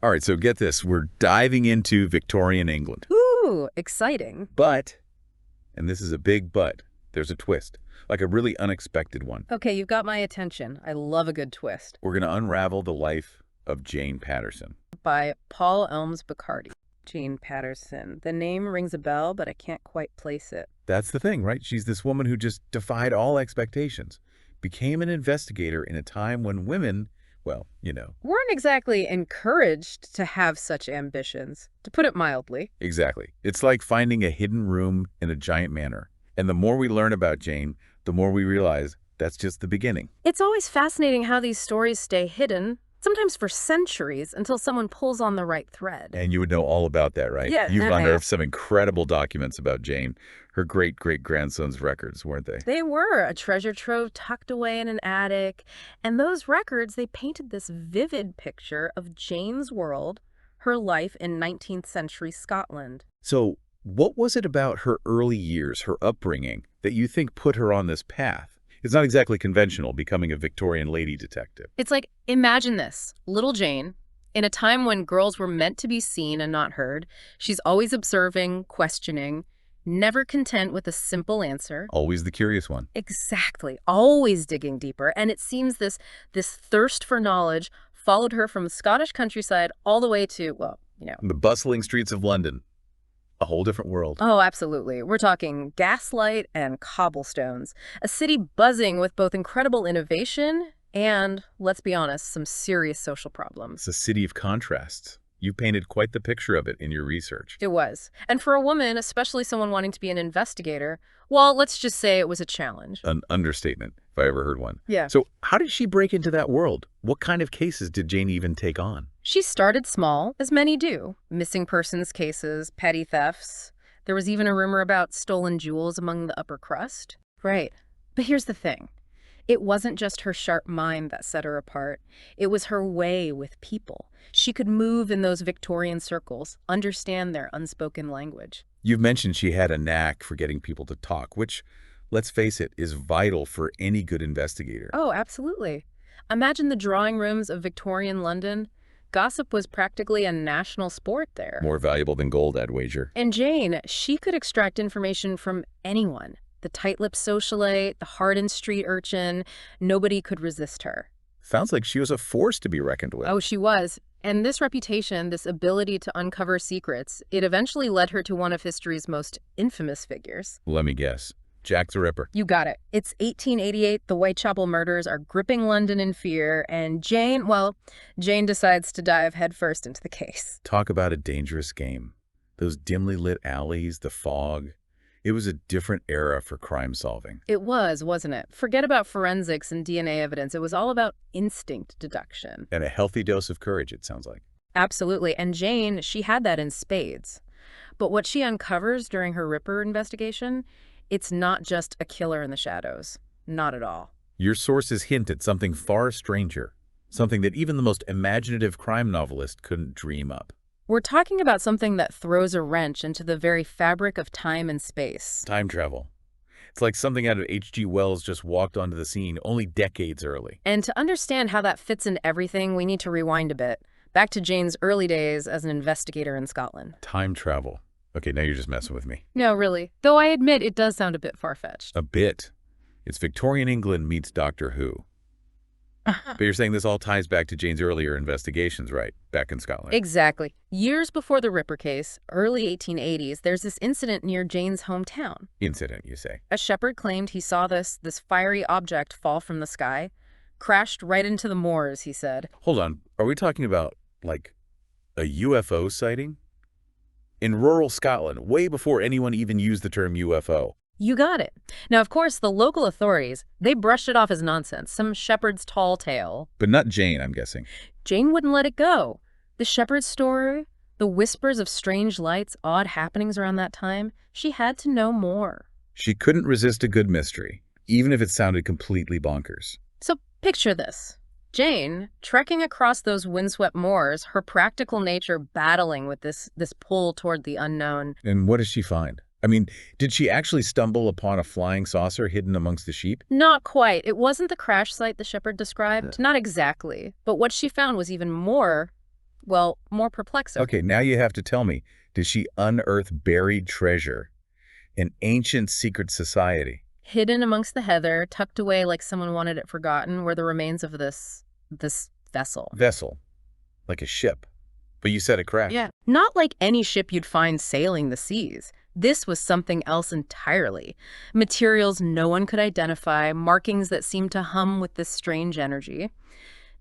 All right, so get this. We're diving into Victorian England. Ooh, exciting. But, and this is a big but, there's a twist, like a really unexpected one. Okay, you've got my attention. I love a good twist. We're going to unravel the life of Jane Paterson. By Paul Elms Bacardi. Jane Paterson. The name rings a bell, but I can't quite place it. That's the thing, right? She's this woman who just defied all expectations, became an investigator in a time when women, well, you know. Weren't exactly encouraged to have such ambitions, to put it mildly. Exactly. It's like finding a hidden room in a giant manor. And the more we learn about Jane, the more we realize that's just the beginning. It's always fascinating how these stories stay hidden, sometimes for centuries, until someone pulls on the right thread. And you would know all about that, right? Yeah. You've unearthed some incredible documents about Jane, her great-great-grandson's records, weren't they? They were a treasure trove tucked away in an attic. And those records, they painted this vivid picture of Jane's world, her life in 19th century Scotland. So what was it about her early years, her upbringing, that you think put her on this path? It's not exactly conventional, becoming a Victorian lady detective. It's like, imagine this, little Jane, in a time when girls were meant to be seen and not heard. She's always observing, questioning, never content with a simple answer. Always the curious one. Exactly, always digging deeper. And it seems this thirst for knowledge followed her from the Scottish countryside all the way to, well, you know. The bustling streets of London. A whole different world. Oh, absolutely. We're talking gaslight and cobblestones. A city buzzing with both incredible innovation and, let's be honest, some serious social problems. It's a city of contrasts. You painted quite the picture of it in your research. It was. And for a woman, especially someone wanting to be an investigator, well, let's just say it was a challenge. An understatement, if I ever heard one. Yeah. So how did she break into that world? What kind of cases did Jane even take on? She started small, as many do. Missing persons cases, petty thefts. There was even a rumor about stolen jewels among the upper crust. Right. But here's the thing. It wasn't just her sharp mind that set her apart. It was her way with people. She could move in those Victorian circles, understand their unspoken language. You've mentioned she had a knack for getting people to talk, which, let's face it, is vital for any good investigator. Oh, absolutely. Imagine the drawing rooms of Victorian London. Gossip was practically a national sport there. More valuable than gold, I'd wager. And Jane, she could extract information from anyone. The tight-lipped socialite, the hardened street urchin, nobody could resist her. Sounds like she was a force to be reckoned with. Oh, she was. And this reputation, this ability to uncover secrets, it eventually led her to one of history's most infamous figures. Let me guess. Jack the Ripper. You got it. It's 1888, the Whitechapel murders are gripping London in fear, and Jane decides to dive headfirst into the case. Talk about a dangerous game. Those dimly lit alleys, the fog. It was a different era for crime solving. It was, wasn't it? Forget about forensics and DNA evidence. It was all about instinct deduction. And a healthy dose of courage, it sounds like. Absolutely. And Jane, she had that in spades. But what she uncovers during her Ripper investigation, it's not just a killer in the shadows. Not at all. Your sources hint at something far stranger, something that even the most imaginative crime novelist couldn't dream up. We're talking about something that throws a wrench into the very fabric of time and space. Time travel. It's like something out of H.G. Wells just walked onto the scene only decades early. And to understand how that fits into everything, we need to rewind a bit, back to Jane's early days as an investigator in Scotland. Time travel. Okay, now you're just messing with me. No, really. Though I admit it does sound a bit far-fetched. A bit. It's Victorian England meets Doctor Who. But you're saying this all ties back to Jane's earlier investigations, right? Back in Scotland. Exactly. Years before the Ripper case, early 1880s, there's this incident near Jane's hometown. Incident, you say? A shepherd claimed he saw this fiery object fall from the sky. Crashed right into the moors, he said. Hold on. Are we talking about, like, a UFO sighting? In rural Scotland, way before anyone even used the term UFO. You got it. Now, of course, the local authorities, they brushed it off as nonsense, some shepherd's tall tale. But not Jane, I'm guessing. Jane wouldn't let it go. The shepherd's story, the whispers of strange lights, odd happenings around that time, she had to know more. She couldn't resist a good mystery, even if it sounded completely bonkers. So picture this. Jane, trekking across those windswept moors, her practical nature battling with this pull toward the unknown. And what does she find? I mean, did she actually stumble upon a flying saucer hidden amongst the sheep? Not quite. It wasn't the crash site the shepherd described. Not exactly. But what she found was even more well, more perplexing. Okay, now you have to tell me, did she unearth buried treasure, an ancient secret society? Hidden amongst the heather, tucked away like someone wanted it forgotten, were the remains of this vessel. Vessel, like a ship. But you said it crashed. Yeah. Not like any ship you'd find sailing the seas. This was something else entirely. Materials no one could identify, markings that seemed to hum with this strange energy.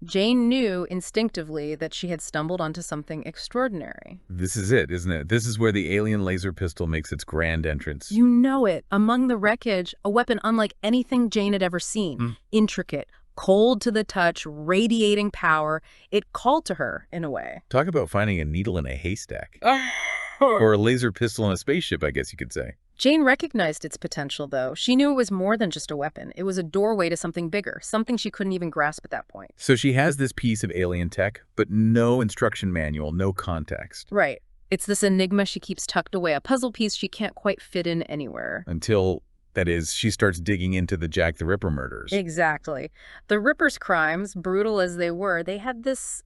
Jane knew instinctively that she had stumbled onto something extraordinary. This is it, isn't it? This is where the alien laser pistol makes its grand entrance. You know it. Among the wreckage, a weapon unlike anything Jane had ever seen. Intricate, cold to the touch, radiating power. It called to her, in a way. Talk about finding a needle in a haystack. Or a laser pistol in a spaceship, I guess you could say. Jane recognized its potential, though. She knew it was more than just a weapon. It was a doorway to something bigger, something she couldn't even grasp at that point. So she has this piece of alien tech, but no instruction manual, no context. Right. It's this enigma she keeps tucked away, a puzzle piece she can't quite fit in anywhere. Until, that is, she starts digging into the Jack the Ripper murders. Exactly. The Ripper's crimes, brutal as they were, they had this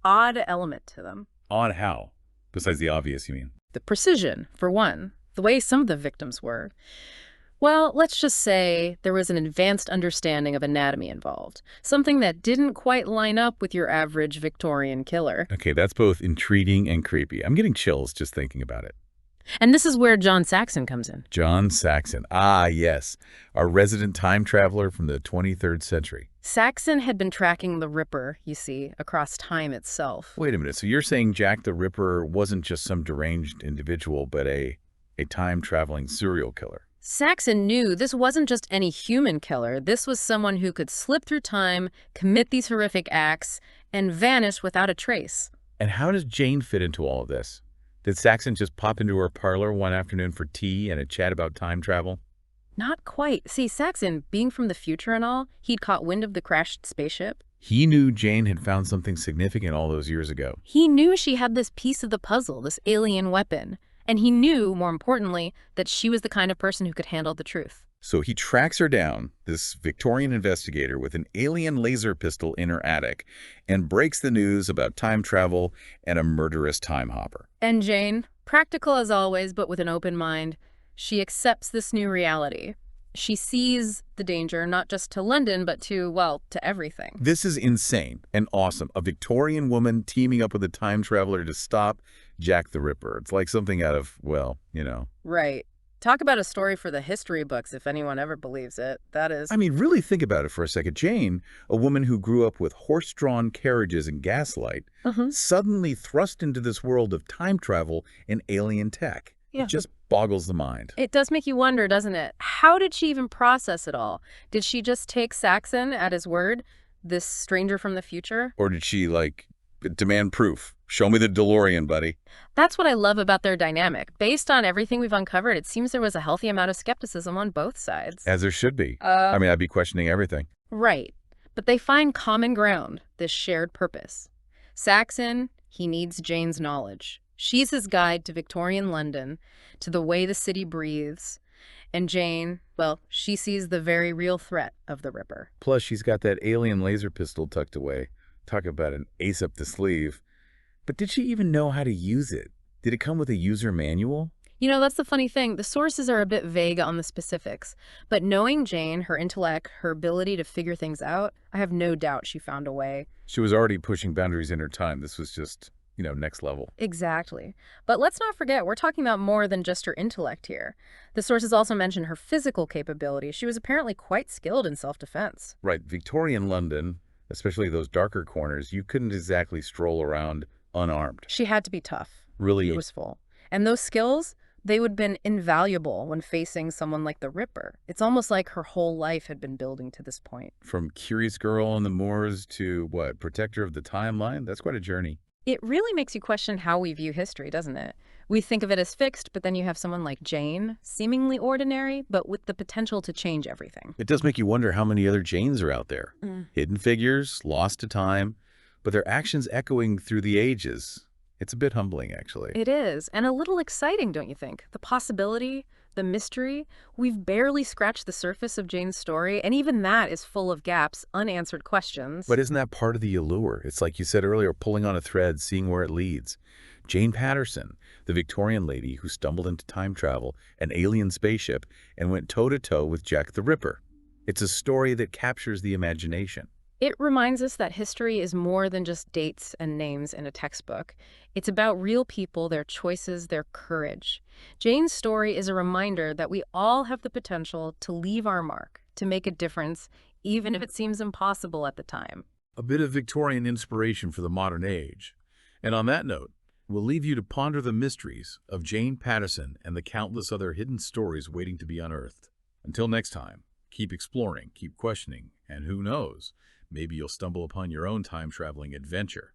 odd element to them. On how? Besides the obvious, you mean? The precision, for one. The way some of the victims were. Well, let's just say there was an advanced understanding of anatomy involved. Something that didn't quite line up with your average Victorian killer. Okay, that's both intriguing and creepy. I'm getting chills just thinking about it. And this is where John Saxon comes in. John Saxon. Ah, yes. Our resident time traveler from the 23rd century. Saxon had been tracking the Ripper, you see, across time itself. Wait a minute. So you're saying Jack the Ripper wasn't just some deranged individual, but a time-traveling serial killer? Saxon knew this wasn't just any human killer. This was someone who could slip through time, commit these horrific acts, and vanish without a trace. And how does Jane fit into all of this? Did Saxon just pop into her parlor one afternoon for tea and a chat about time travel? Not quite. See, Saxon, being from the future and all, he'd caught wind of the crashed spaceship. He knew Jane had found something significant all those years ago. He knew she had this piece of the puzzle, this alien weapon. And he knew, more importantly, that she was the kind of person who could handle the truth. So he tracks her down, this Victorian investigator with an alien laser pistol in her attic, and breaks the news about time travel and a murderous time hopper. And Jane, practical as always, but with an open mind, she accepts this new reality. She sees the danger not just to London, but to, well, to everything. This is insane and awesome. A Victorian woman teaming up with a time traveler to stop Jack the Ripper. It's like something out of, well, you know. Right. Talk about a story for the history books, if anyone ever believes it. That is... I mean, really think about it for a second. Jane, a woman who grew up with horse-drawn carriages and gaslight, suddenly thrust into this world of time travel and alien tech. Yeah. It just boggles the mind. It does make you wonder, doesn't it? How did she even process it all? Did she just take Saxon at his word, this stranger from the future? Or did she, like, demand proof? Show me the DeLorean, buddy. That's what I love about their dynamic. Based on everything we've uncovered, it seems there was a healthy amount of skepticism on both sides. As there should be. I mean, I'd be questioning everything. Right. But they find common ground, this shared purpose. Saxon, he needs Jane's knowledge. She's his guide to Victorian London, to the way the city breathes. And Jane, well, she sees the very real threat of the Ripper. Plus, she's got that alien laser pistol tucked away. Talk about an ace up the sleeve. But did she even know how to use it? Did it come with a user manual? You know, that's the funny thing. The sources are a bit vague on the specifics. But knowing Jane, her intellect, her ability to figure things out, I have no doubt she found a way. She was already pushing boundaries in her time. This was just, you know, next level. Exactly. But let's not forget, we're talking about more than just her intellect here. The sources also mention her physical capabilities. She was apparently quite skilled in self-defense. Right. Victorian London, especially those darker corners, you couldn't exactly stroll around unarmed. She had to be tough. Really useful. And those skills, they would have been invaluable when facing someone like the Ripper. It's almost like her whole life had been building to this point. From curious girl on the moors to, what, protector of the timeline? That's quite a journey. It really makes you question how we view history, doesn't it? We think of it as fixed, but then you have someone like Jane, seemingly ordinary, but with the potential to change everything. It does make you wonder how many other Janes are out there. Hidden figures, lost to time, but their actions echoing through the ages. It's a bit humbling, actually. It is, and a little exciting, don't you think? The possibility, the mystery, we've barely scratched the surface of Jane's story, and even that is full of gaps, unanswered questions. But isn't that part of the allure? It's like you said earlier, pulling on a thread, seeing where it leads. Jane Paterson, the Victorian lady who stumbled into time travel, an alien spaceship, and went toe-to-toe with Jack the Ripper. It's a story that captures the imagination. It reminds us that history is more than just dates and names in a textbook. It's about real people, their choices, their courage. Jane's story is a reminder that we all have the potential to leave our mark, to make a difference, even if it seems impossible at the time. A bit of Victorian inspiration for the modern age. And on that note, we'll leave you to ponder the mysteries of Jane Paterson and the countless other hidden stories waiting to be unearthed. Until next time, keep exploring, keep questioning, and who knows, maybe you'll stumble upon your own time-traveling adventure.